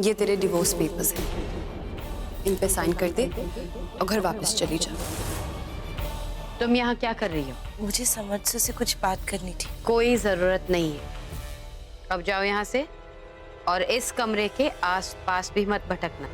ये तेरे divorce papers हैं, इन पे साइन कर दे और घर वापस चली जा। तुम यहाँ क्या कर रही हो? मुझे समझ से कुछ बात करनी थी। कोई जरूरत नहीं है, अब जाओ यहाँ से और इस कमरे के आस-पास भी मत भटकना।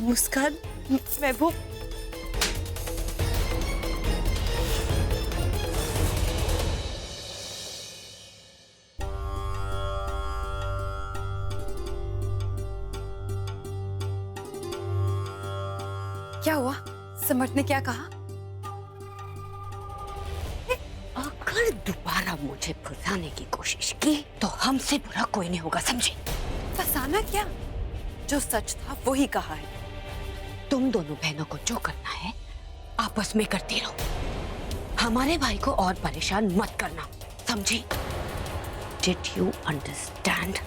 मुस्कान, महबूब, क्या हुआ? समर्थ ने क्या कहा? अगर दोबारा मुझे फंसाने की कोशिश की तो हमसे बुरा कोई नहीं होगा, समझे? फसाना क्या? जो सच था वो ही कहा है। तुम दोनों बहनों को जो करना है आपस में करती रहो, हमारे भाई को और परेशान मत करना, समझी? Did you understand?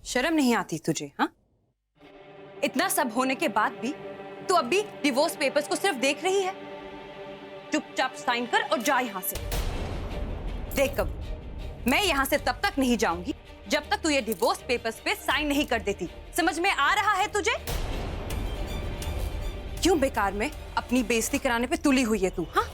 शर्म नहीं आती तुझे? हाँ, इतना सब होने के बाद भी तू अब भी डिवोर्स पेपर्स को सिर्फ देख रही है। चुपचाप साइन कर और जा यहां से। देख कब मैं यहां से तब तक नहीं जाऊंगी जब तक तू ये डिवोर्स पेपर्स पे साइन नहीं कर देती। समझ में आ रहा है तुझे? क्यों बेकार में अपनी बेइज्जती कराने पे तुली हुई है तू? हाँ,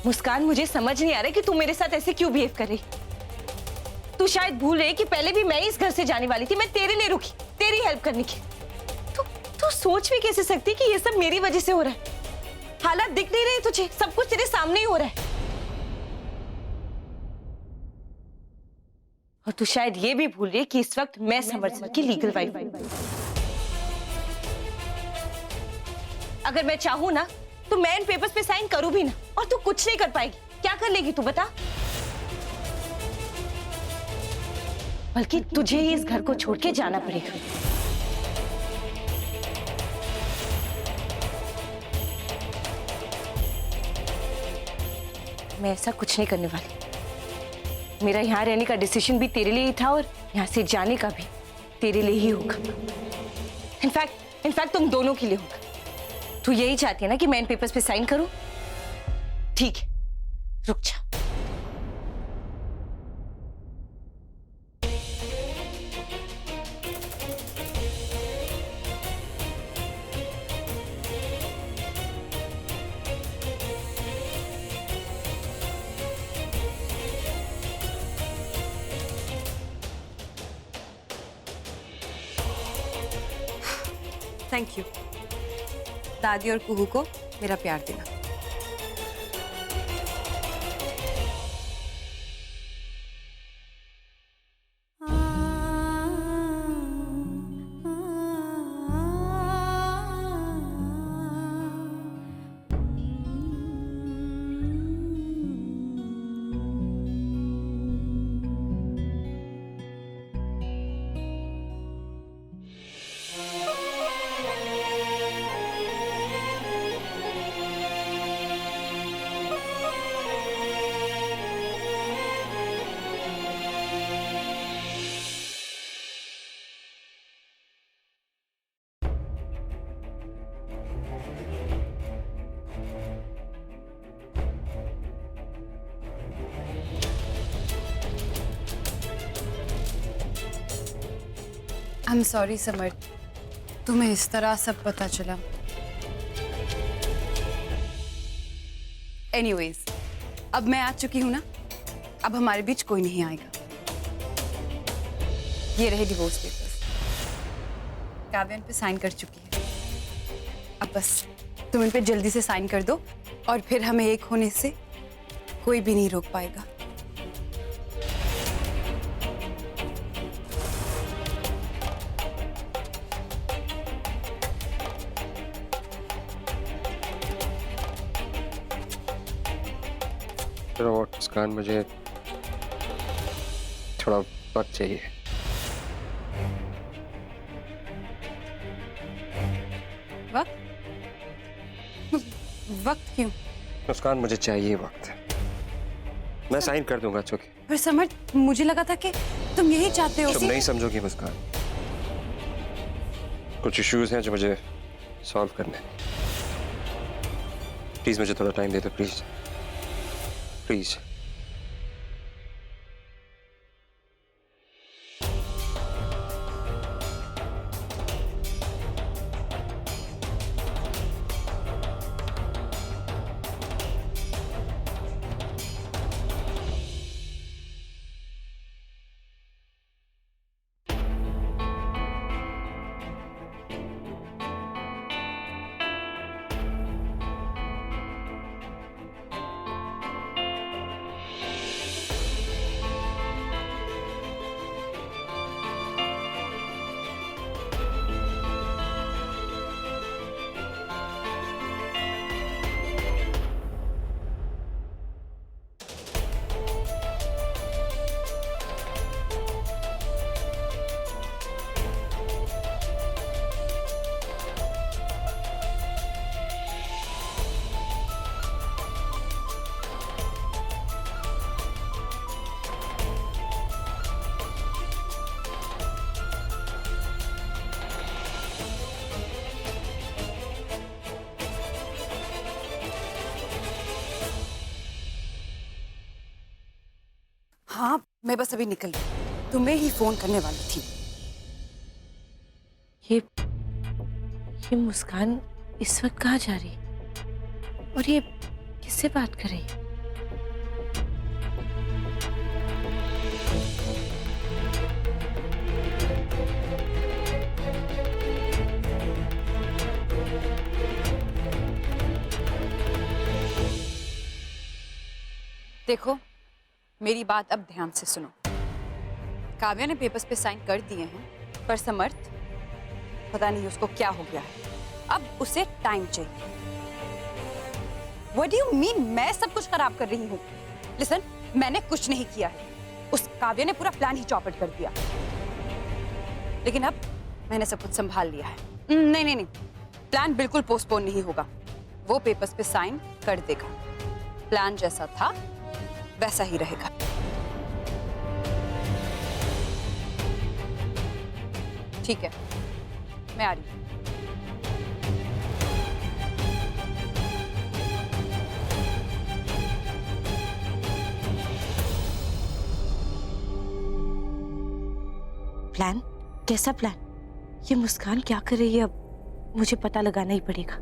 मुस्कान, मुझे समझ नहीं आ रहा कि तू मेरे साथ ऐसे क्यों बिहेव कर रही। तू शायद भूल रही कि पहले भी मैं इस घर से जाने वाली थी, मैं तेरे लिए रुकी, तेरी हेल्प करने की। तू सोच भी कैसे सकती कि ये सब मेरी वजह से हो रहा है? हालात दिख नहीं रही तुझे? सब कुछ तेरे सामने ही हो रहा है। और तू शायद ये भी भूल रही कि इस वक्त मैं समर्थ सर की लीगल वाइफ हूं। अगर मैं चाहूं ना तो मैं इन पेपर्स पे साइन करूं भी ना, और तू कुछ नहीं कर पाएगी। क्या कर लेगी तू, बता? बल्कि तुझे ही इस घर को छोड़ के जाना पड़ेगा। मैं ऐसा कुछ नहीं करने वाली। मेरा यहाँ रहने का डिसीजन भी तेरे लिए ही था और यहाँ से जाने का भी तेरे लिए ही होगा। इनफैक्ट तुम दोनों के लिए होगा। तू यही चाहती है ना कि मैं इन पेपर्स पे साइन करूं? ठीक है, रुक जा। Thank you. दादी और कुहू को मेरा प्यार देना। आई एम सॉरी समर, तुम्हें इस तरह सब पता चला। एनीवेज, अब मैं आ चुकी हूं ना, अब हमारे बीच कोई नहीं आएगा। ये रहे डिवोर्स पेपर्स, काव्या इन पे साइन कर चुकी है। अब बस तुम इन पे जल्दी से साइन कर दो और फिर हमें एक होने से कोई भी नहीं रोक पाएगा। चलो मुस्कान, मुझे थोड़ा वक्त चाहिए। वक्त? वक्त क्यों? मुस्कान, मुझे चाहिए वक्त। मैं साइन कर दूंगा चुके। पर समर, मुझे लगा था कि तुम यही चाहते हो। तुम नहीं समझोगी मुस्कान, कुछ इश्यूज हैं जो मुझे सॉल्व करने हैं। प्लीज मुझे थोड़ा टाइम दे दो, प्लीज प्लीज। हाँ, मैं बस अभी निकल गई, तुम्हें ही फोन करने वाली थी। ये मुस्कान इस वक्त कहाँ जा रही है और ये किससे बात कर रही है? देखो, मेरी बात अब ध्यान से सुनो। काव्या ने पेपर्स पे साइन कर दिए हैं, पर समर्थ पता नहीं उसको क्या हो गया है। अब उसे टाइम चाहिए। What do you mean? मैं सब कुछ खराब कर रही हूँ? लिसन, मैंने कुछ नहीं किया है। उस काव्या ने पूरा प्लान ही चौपट कर दिया। लेकिन अब मैंने सब कुछ संभाल लिया है। नहीं नहीं नहीं, प्लान बिल्कुल पोस्टपोन नहीं होगा। वो पेपर्स पे साइन कर देगा। प्लान जैसा था वैसा ही रहेगा। ठीक है, मैं आ रही हूं। प्लान? कैसा प्लान? ये मुस्कान क्या कर रही है? अब मुझे पता लगाना ही पड़ेगा।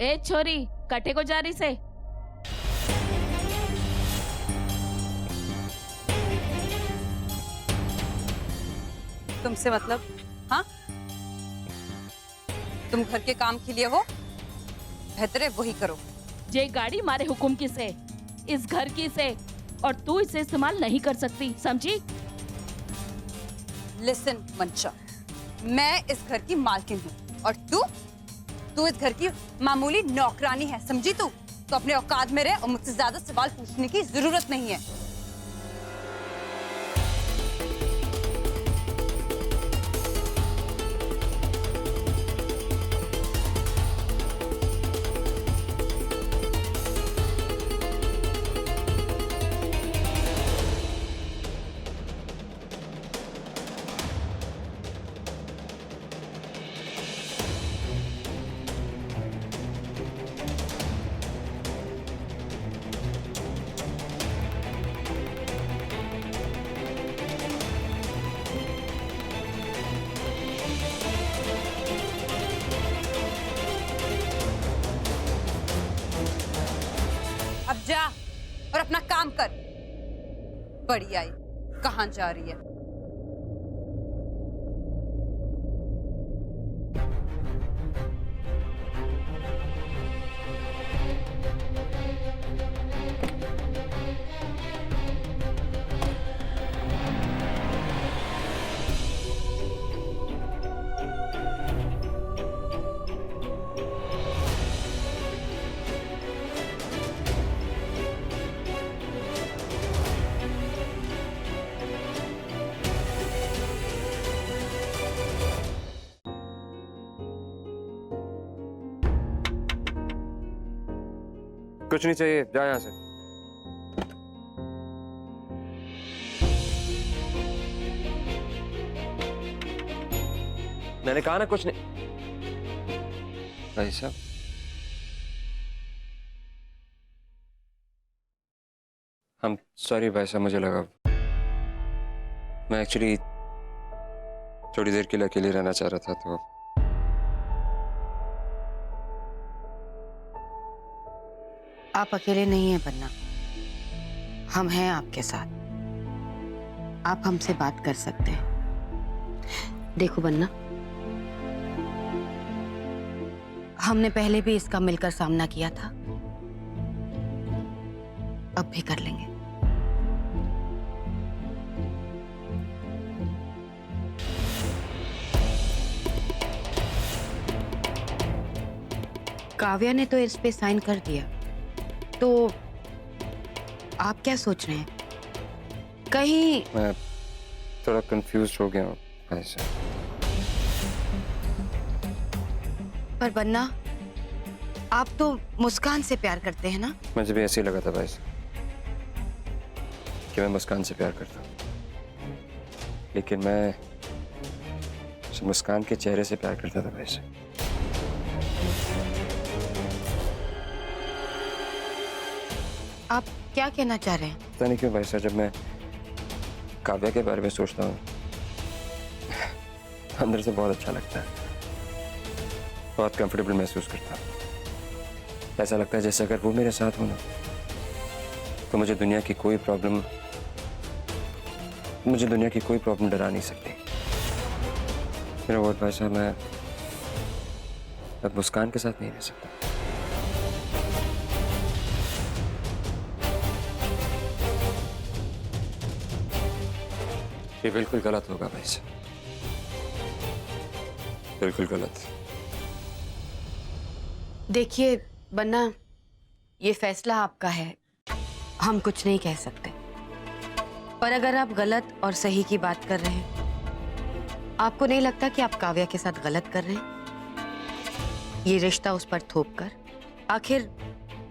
ए छोरी, कटे को जा रही से? तुमसे मतलब? हाँ, तुम घर के काम के लिए हो, बेहतर है वही करो। ये गाड़ी मारे हुकुम की से, इस घर की से, और तू इसे इस्तेमाल नहीं कर सकती, समझी? लिसन मंशा, मैं इस घर की मालकिन हूँ और तू इस घर की मामूली नौकरानी है, समझी? तू तो अपने औकात में रहे और मुझसे ज्यादा सवाल पूछने की जरूरत नहीं है। जा और अपना काम कर। बड़ी आई, कहाँ जा रही है? कुछ नहीं चाहिए, जा यहाँ से। मैंने कहा ना कुछ नहीं। भाई साहब, हम सॉरी भाई साहब, मुझे लगा मैं एक्चुअली थोड़ी देर के लिए अकेले रहना चाह रहा था, तो आप अकेले नहीं हैं बन्ना, हम हैं आपके साथ। आप हमसे बात कर सकते हैं। देखो बन्ना, हमने पहले भी इसका मिलकर सामना किया था, अब भी कर लेंगे। काव्या ने तो इस पे साइन कर दिया, तो आप क्या सोच रहे हैं? कहीं मैं थोड़ा कंफ्यूज हो गया हूँ भाई साहब। पर बन्ना, आप तो मुस्कान से प्यार करते हैं ना? मुझे भी ऐसे ही लगा था भाई साहब कि मैं मुस्कान से प्यार करता हूँ, लेकिन मैं मुस्कान के चेहरे से प्यार करता था भाई साहब। आप क्या कहना चाह रहे हैं? पता नहीं क्यों भाई साहब, जब मैं काव्या के बारे में सोचता हूँ अंदर से बहुत अच्छा लगता है, बहुत कंफर्टेबल महसूस करता हूँ। ऐसा लगता है जैसे अगर वो मेरे साथ हो ना, तो मुझे दुनिया की कोई प्रॉब्लम डरा नहीं सकती। मेरा बहुत भाई साहब, मैं अब मुस्कान के साथ नहीं रह सकता। ये बिल्कुल गलत होगा भाई साहब, बिल्कुल गलत। देखिए बन्ना, ये फैसला आपका है, हम कुछ नहीं कह सकते। पर अगर आप गलत और सही की बात कर रहे हैं, आपको नहीं लगता कि आप काव्या के साथ गलत कर रहे हैं? ये रिश्ता उस पर थोप कर, आखिर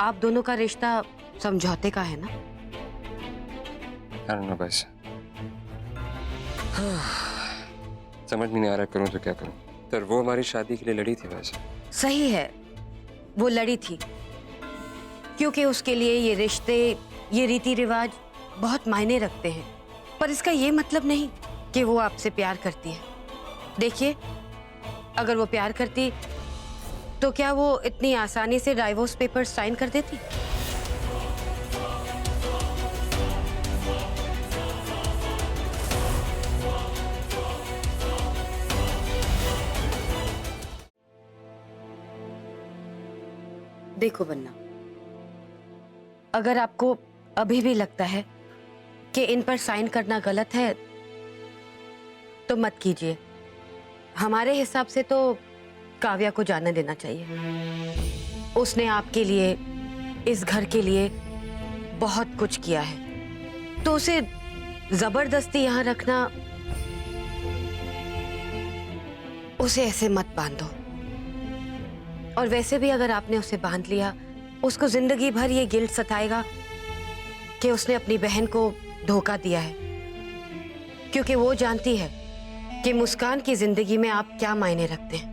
आप दोनों का रिश्ता समझौते का है ना? I don't know भाई साहब, समझ में नहीं आ रहा करूं तो क्या करूं। पर वो हमारी शादी के लिए लड़ी थी भाई साहब। सही है, वो लड़ी थी, क्योंकि उसके लिए ये रिश्ते, ये रीति रिवाज बहुत मायने रखते हैं। पर इसका ये मतलब नहीं कि वो आपसे प्यार करती है। देखिए, अगर वो प्यार करती तो क्या वो इतनी आसानी से डाइवोर्स पेपर साइन कर देती? देखो बन्ना, अगर आपको अभी भी लगता है कि इन पर साइन करना गलत है, तो मत कीजिए। हमारे हिसाब से तो काव्या को जाने देना चाहिए। उसने आपके लिए, इस घर के लिए बहुत कुछ किया है, तो उसे जबरदस्ती यहाँ रखना, उसे ऐसे मत बांधो। और वैसे भी अगर आपने उसे बांध लिया, उसको जिंदगी भर ये गिल्ट सताएगा कि उसने अपनी बहन को धोखा दिया है, क्योंकि वो जानती है कि मुस्कान की जिंदगी में आप क्या मायने रखते हैं।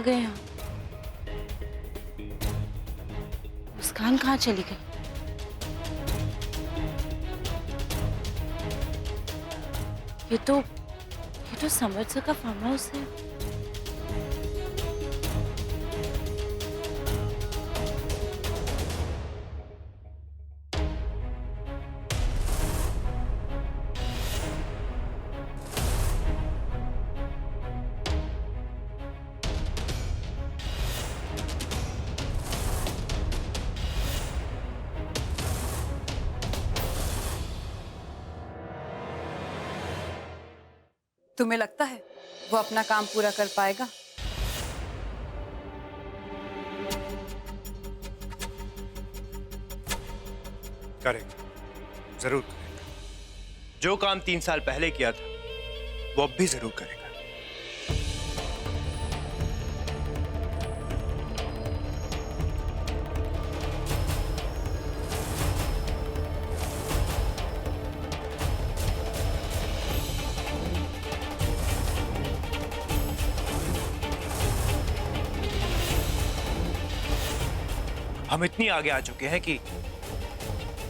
गए यहाँ? मुस्कान कहाँ चली गई? ये तो समर सर का फार्म हाउस है। तुम्हें लगता है वो अपना काम पूरा कर पाएगा? करेगा, जरूर करेगा। जो काम 3 साल पहले किया था वो अब भी जरूर करेगा। हम इतनी आगे आ चुके हैं कि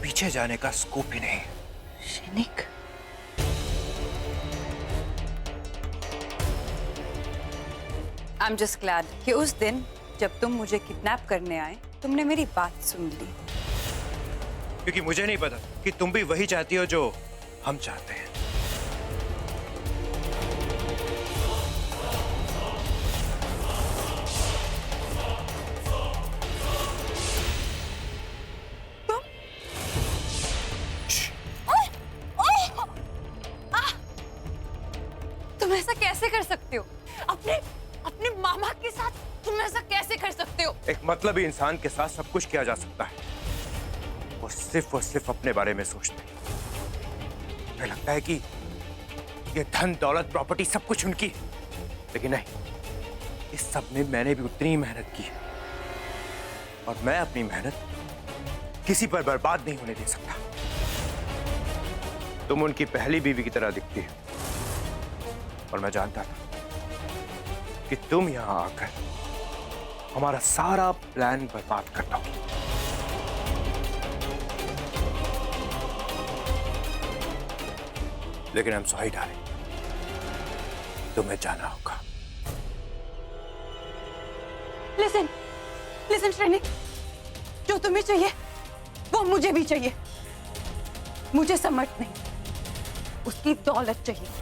पीछे जाने का स्कोप ही नहीं। शैनिक, आई एम जस्ट ग्लैड कि उस दिन जब तुम मुझे किडनैप करने आए तुमने मेरी बात सुन ली। क्योंकि मुझे नहीं पता कि तुम भी वही चाहती हो जो हम चाहते हैं। तुम ऐसा कैसे कर सकते हो? अपने अपने मामा के साथ तुम ऐसा कैसे कर सकते हो? एक मतलबी इंसान के साथ सब कुछ किया जा सकता है। वो सिर्फ अपने बारे में सोचते हैं। मुझे लगता है कि ये धन दौलत प्रॉपर्टी सब कुछ उनकी, लेकिन नहीं, इस सब में मैंने भी उतनी ही मेहनत की और मैं अपनी मेहनत किसी पर बर्बाद नहीं होने दे सकता। तुम उनकी पहली बीवी की तरह दिखती हो और मैं जानता था कि तुम यहां आकर हमारा सारा प्लान बर्बाद कर दोगी। लेकिन हम सॉरी डार्लिंग, तुम्हें जाना होगा। लिसन शैनिक, जो तुम्हें चाहिए वो मुझे भी चाहिए। मुझे समर्थ नहीं, उसकी दौलत चाहिए।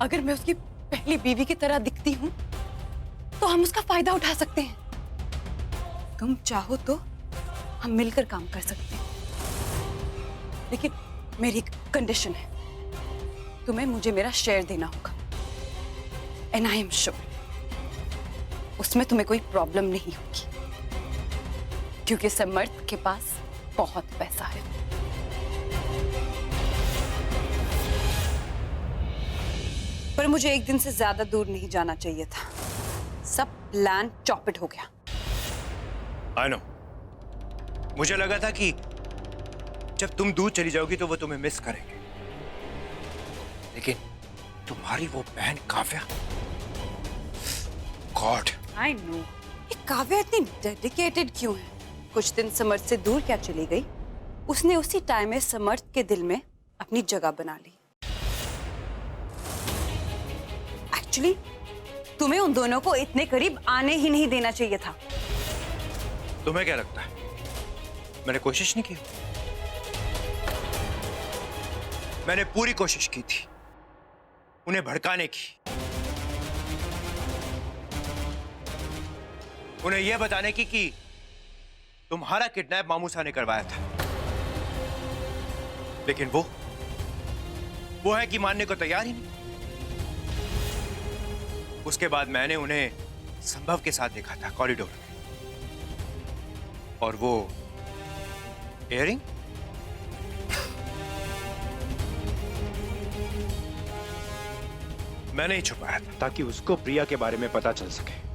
अगर मैं उसकी पहली बीवी की तरह दिखती हूं तो हम उसका फायदा उठा सकते हैं। तुम चाहो तो हम मिलकर काम कर सकते हैं, लेकिन मेरी एक कंडीशन है। तुम्हें मुझे मेरा शेयर देना होगा, एंड आई एम श्योर उसमें तुम्हें कोई प्रॉब्लम नहीं होगी, क्योंकि समर्थ के पास बहुत पैसा है। पर मुझे एक दिन से ज्यादा दूर नहीं जाना चाहिए था। सब प्लान चौपट हो गया। आई नो, मुझे लगा था कि जब तुम दूर चली जाओगी तो वो तुम्हें मिस करेंगे, लेकिन तुम्हारी वो बहन काव्या, गॉड। आई नो, ये काव्या इतनी डेडिकेटेड क्यों है? कुछ दिन समर्थ से दूर क्या चली गई, उसने उसी टाइम में समर्थ के दिल में अपनी जगह बना ली। एक्चुअली तुम्हें उन दोनों को इतने करीब आने ही नहीं देना चाहिए था। तुम्हें क्या लगता है मैंने कोशिश नहीं की? मैंने पूरी कोशिश की थी उन्हें भड़काने की, उन्हें यह बताने की कि तुम्हारा किडनैप मामूसा ने करवाया था, लेकिन वो है कि मानने को तैयार ही नहीं। उसके बाद मैंने उन्हें संभव के साथ देखा था कॉरिडोर में, और वो इयररिंग मैंने ही छुपाया था ताकि उसको प्रिया के बारे में पता चल सके।